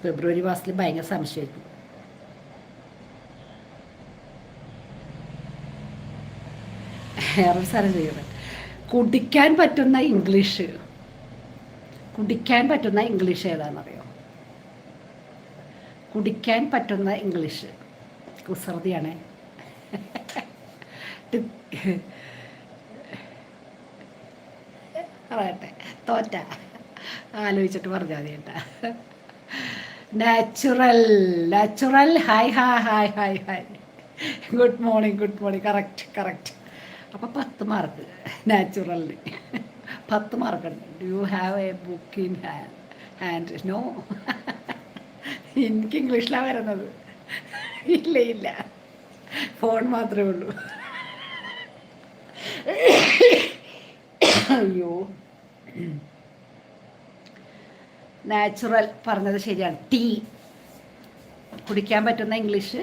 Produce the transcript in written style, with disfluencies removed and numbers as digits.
ഫെബ്രുവരി മാസത്തിൽ ഭയങ്കര സംശയമായിരിക്കും. വേറൊരു സാധനം ചെയ്യണം. കുടിക്കാൻ പറ്റുന്ന ഇംഗ്ലീഷ് ഏതാണെന്നറിയോ? കുടിക്കാൻ പറ്റുന്ന ഇംഗ്ലീഷ് കുസൃതിയാണേ. പറയട്ടെ, തോറ്റ ആലോചിച്ചിട്ട് പറഞ്ഞാൽ മതി കേട്ടാ. Natural. Hi good morning. Correct. അപ്പോൾ 10 മാർക്ക് നാച്ചുറലിന്. 10 മാർക്കുണ്ട്. Do you have a book in hand? No. എനിക്ക് ഇംഗ്ലീഷിലാണ് വരുന്നത്. ഇല്ല, ഫോൺ മാത്രമേ ഉള്ളൂ. അയ്യോ, നാച്ചുറൽ പറഞ്ഞത് ശരിയാണ്. ടീ കുടിക്കാൻ പറ്റുന്ന ഇംഗ്ലീഷ്